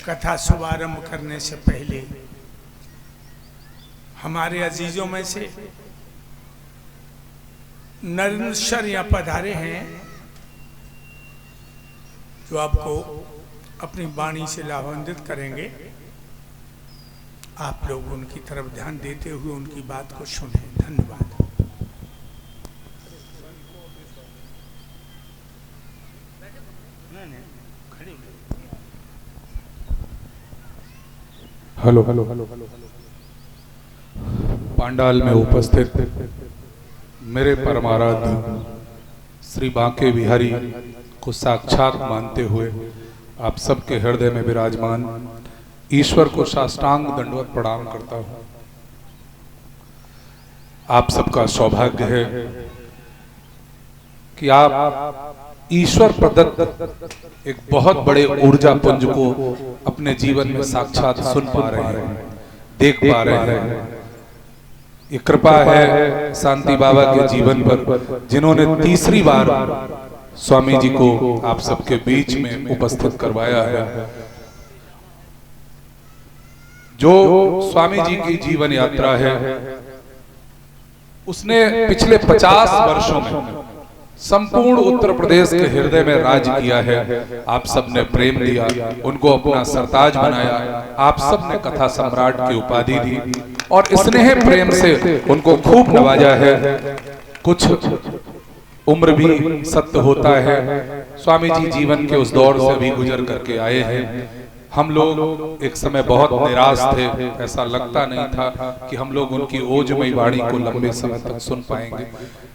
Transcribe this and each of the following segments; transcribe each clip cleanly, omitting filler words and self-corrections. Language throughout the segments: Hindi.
कथा शुभारंभ करने से पहले हमारे अजीजों में से नरेंद्र सर यहाँ पधारे हैं जो आपको अपनी वाणी से लाभान्वित करेंगे। आप लोग उनकी तरफ ध्यान देते हुए उनकी बात को सुने। धन्यवाद। हेलो हेलो हेलो पांडाल में उपस्थित मेरे परमाराध्य श्री बांके बिहारी को साक्षात मानते हुए आप सबके हृदय में विराजमान ईश्वर को साष्टांग दंडवत प्रणाम करता हूं। आप सबका सौभाग्य है कि आप ईश्वर प्रदत्त एक बहुत बड़े ऊर्जा पुंज को अपने जीवन में साक्षात सुन पा रहे हैं, देख पा रहे हैं। ये कृपा है शांति बाबा के जीवन पर, जिन्होंने तीसरी बार स्वामी जी को आप सबके बीच में उपस्थित करवाया है। जो स्वामी जी की जीवन यात्रा है उसने पिछले 50 वर्षों में संपूर्ण उत्तर प्रदेश के हृदय में राज किया है। आप सबने प्रेम दिया, उनको अपना सरताज बनाया, आप सबने कथा सम्राट की उपाधि दी और स्नेह प्रेम से उनको खूब नवाजा है। कुछ उम्र भी सत्य होता है। स्वामी जी जीवन के उस दौर से भी गुजर करके आए हैं। हम लोग एक समय बहुत निराश थे, ऐसा लगता नहीं था कि हम लोग उनकी ओजमयी वाणी को लंबे समय तक सुन पाएंगे,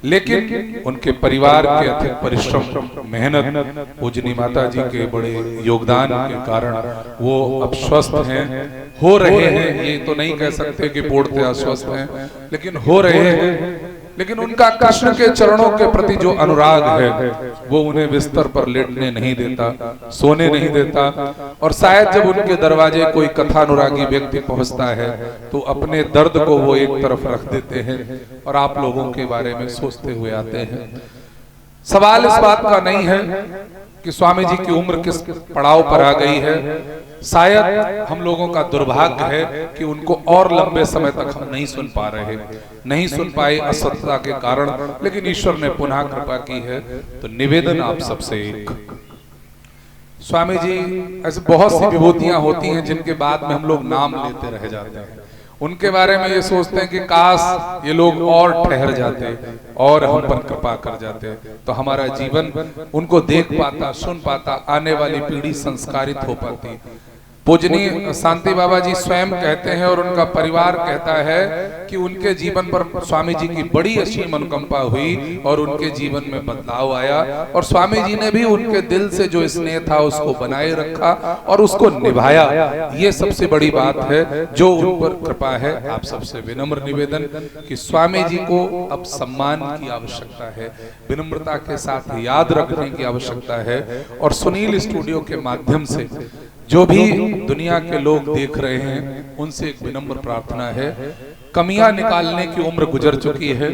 लेकिन उनके परिवार के अथिक परिश्रम, मेहनत, पूजनी माता जी के बड़े योगदान के कारण वो अब स्वस्थ हैं, हो रहे हैं। ये तो नहीं कह सकते कि पूर्णतः स्वस्थ हैं, लेकिन हो रहे हैं। लेकिन उनका कृष्ण के चरणों के प्रति जो अनुराग है वो उन्हें बिस्तर पर लेटने नहीं देता, सोने नहीं देता। और शायद जब उनके दरवाजे कोई कथानुरागी व्यक्ति पहुंचता है तो अपने दर्द को वो एक तरफ रख देते हैं और आप लोगों के बारे में सोचते हुए आते हैं। सवाल इस बात का नहीं है कि स्वामी जी की उम्र किस पड़ाव पर आ गई है। शायद हम लोगों का दुर्भाग्य है कि उनको और लंबे समय तक हम नहीं सुन पा रहे, नहीं सुन पाए असत्यता के कारण, लेकिन ईश्वर ने पुनः कृपा की है। तो निवेदन आप सबसे एक, स्वामी जी ऐसे बहुत सी विभूतियां होती हैं जिनके बाद में हम लोग नाम लेते रह जाते हैं। उनके बारे में ये सोचते हैं कि काश ये लोग और ठहर जाते और हम पर कृपा कर जाते तो हमारा जीवन उनको देख पाता, सुन पाता, आने वाली पीढ़ी संस्कारित हो पाती। पूजनीय शांति बाबा जी स्वयं कहते हैं और उनका परिवार कहता है कि उनके जीवन पर स्वामी जी की बड़ी असीम अनुकंपा हुई और उनके जीवन में बदलाव आया और स्वामी जी ने भी उनके दिल से जो स्नेह था उसको बनाए रखा और उसको निभाया। ये सबसे बड़ी बात है जो उन पर कृपा है। आप सबसे विनम्र निवेदन कि स्वामी जी को अब सम्मान की आवश्यकता है, विनम्रता के साथ याद रखने की आवश्यकता है। और सुनील स्टूडियो के माध्यम से जो भी दुनिया के लोग देख रहे हैं उनसे एक विनम्र प्रार्थना है, कमियां निकालने की उम्र गुजर चुकी है।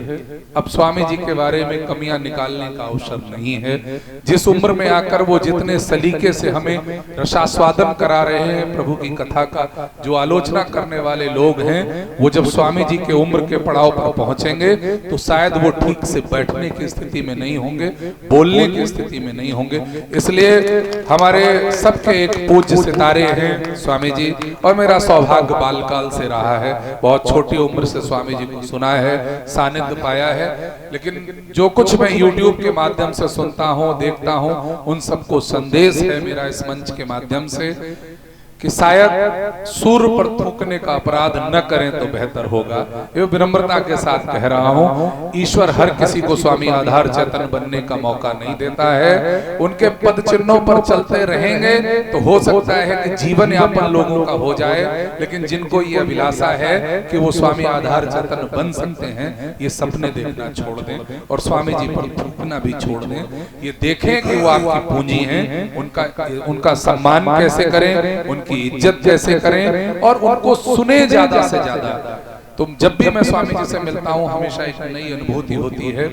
अब स्वामी जी के बारे में कमियां निकालने का अवसर नहीं है। जिस उम्र में आकर वो जितने सलीके से हमें रसास्वादन करा रहे हैं प्रभु की कथा का, जो आलोचना करने वाले लोग हैं, वो जब स्वामी जी के उम्र के पड़ाव पर पहुंचेंगे तो शायद वो ठीक से बैठने की स्थिति में नहीं होंगे, बोलने की स्थिति में नहीं होंगे। इसलिए हमारे सबके एक पूज्य सितारे हैं स्वामी जी, और मेरा सौभाग्य बालकाल से रहा है। बहुत छोटी उम्र से स्वामी जी को सुना है, सानिध्य पाया है, लेकिन जो कुछ मैं YouTube के माध्यम से सुनता हूँ, देखता हूँ, उन सबको संदेश है मेरा इस मंच के माध्यम से कि शायद सूर्य पर थूकने का अपराध न करें तो बेहतर होगा। ये विनम्रता के साथ कह रहा हूँ। ईश्वर हर किसी को स्वामी आधार चेतन बनने का मौका नहीं देता है। उनके पद चिन्हों पर चलते रहेंगे तो हो सकता है कि जीवन यापन लोगों का हो जाए, लेकिन जिनको ये अभिलाषा है कि वो स्वामी आधार चेतन बन सकते हैं, ये सपने देखना छोड़ दें और स्वामी जी पर थूकना भी छोड़ दें। ये देखें कि वो आपकी पूंजी है, उनका सम्मान कैसे करें, उनकी इज्जत कैसे करें और उनको सुने ज्यादा से ज्यादा। तुम जब भी मैं स्वामी जी से मिलता हूँ हमेशा एक नई अनुभूति होती है।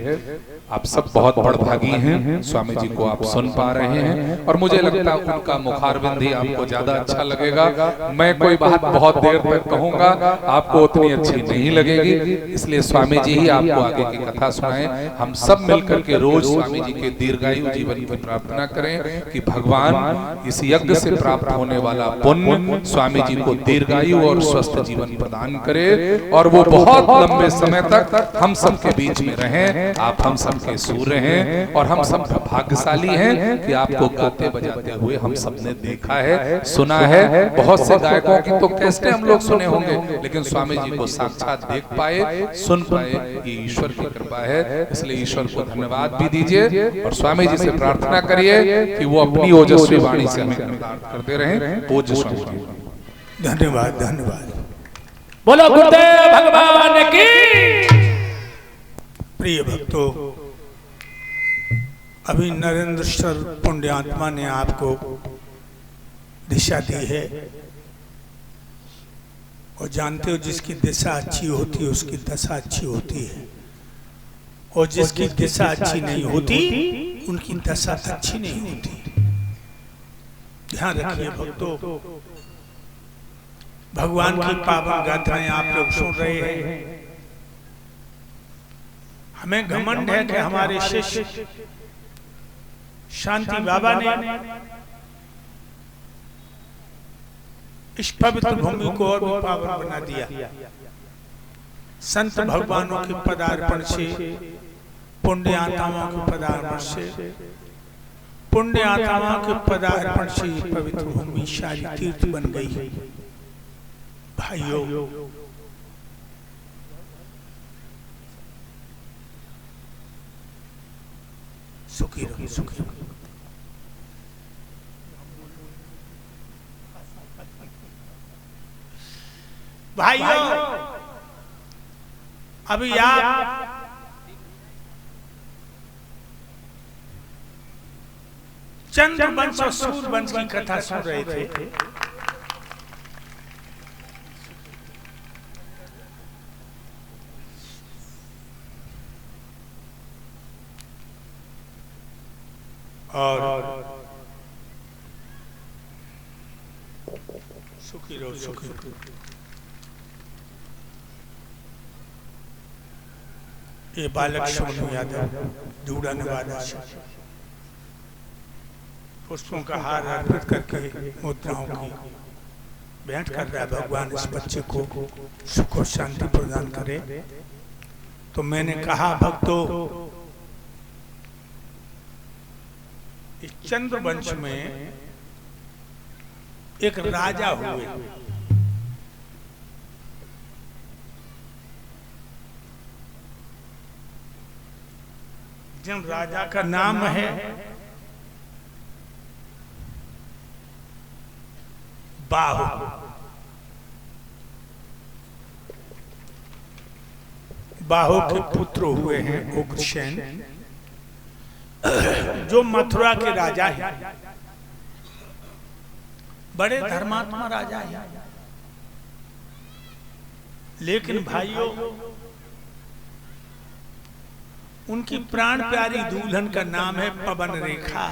आप सब बहुत बड़भागी हैं, स्वामी जी को आप सुन पा रहे हैं और मुझे लगता है उनका मुखारबिंद ही आपको ज्यादा अच्छा लगेगा। मैं कोई बात बहुत देर तक कहूंगा, आपको उतनी अच्छी नहीं लगेगी, इसलिए स्वामी जी ही आपको आगे की कथा सुनाएं। हम सब मिलकर के रोज स्वामी जी के दीर्घायु जीवन की प्रार्थना करें कि भगवान इस यज्ञ से प्राप्त होने वाला पुण्य स्वामी जी को दीर्घायु और स्वस्थ जीवन प्रदान करे और वो बहुत लंबे समय तक हम सबके बीच में रहें। आप हम सब के सूर्य हैं और हम सब भाग्यशाली हैं कि आपको गाते बजाते हुए हम सब ने देखा है, सुना है। बहुत से गायकों की तो कैसे हम लोग सुने होंगे, लेकिन स्वामी जी को साक्षात देख पाए, सुन पाए, ये ईश्वर की कृपा है। इसलिए ईश्वर को धन्यवाद भी दीजिए और स्वामी जी से प्रार्थना करिए कि वो अपनी ओजस्वी वाणी से हमें कृतार्थ करते रहें। पूज्य स्वामी जी। धन्यवाद धन्यवाद। बोलो गुरुदेव भगवान की। प्रिय भक्तों, अभी नरेंद्र सर पुण्यात्मा ने आपको दिशा दी है और जानते हो जिसकी दिशा अच्छी होती है उसकी दशा अच्छी होती है, और जिसकी दिशा अच्छी नहीं होती उनकी दशा अच्छी नहीं होती। ध्यान रखिए भक्तों, भगवान की पावन गाथाएं आप लोग सुन रहे हैं। हमें घमंड है कि हमारे शिष्य शांति बाबा ने इस पवित्र भूमि को और भी पावन बना दिया। संत भगवानों के पदार्पण से, पुण्य आत्माओं के पदार्पण से, पुण्य आत्माओं के पदार्पण से पवित्र भूमि सारी तीर्थ बन गई। भाइयों, सुखी रहो, सुखी रहो। भाइयों, अभी आप चंद्रवंश और सूर्यवंश की कथा सुन रहे थे। और सुखी रहो, सुखी रहो। ये बालक सोनू यादव जूड़ा नवादा से पुष्पों का हार अर्पित करके मुद्राओं की भेंट कर रहा है। भगवान इस बच्चे को सुख और शांति प्रदान करे। तो मैंने कहा भक्तों, इस चंद्रवंश में एक राजा हुए, जिन राजा का नाम है बाहु। बाहु के पुत्र हुए हैं उग्रसेन, जो मथुरा के राजा हैं, बड़े धर्मात्मा राजा हैं। लेकिन भाइयों, उनकी प्राण प्यारी दुल्हन का नाम है पवन रेखा।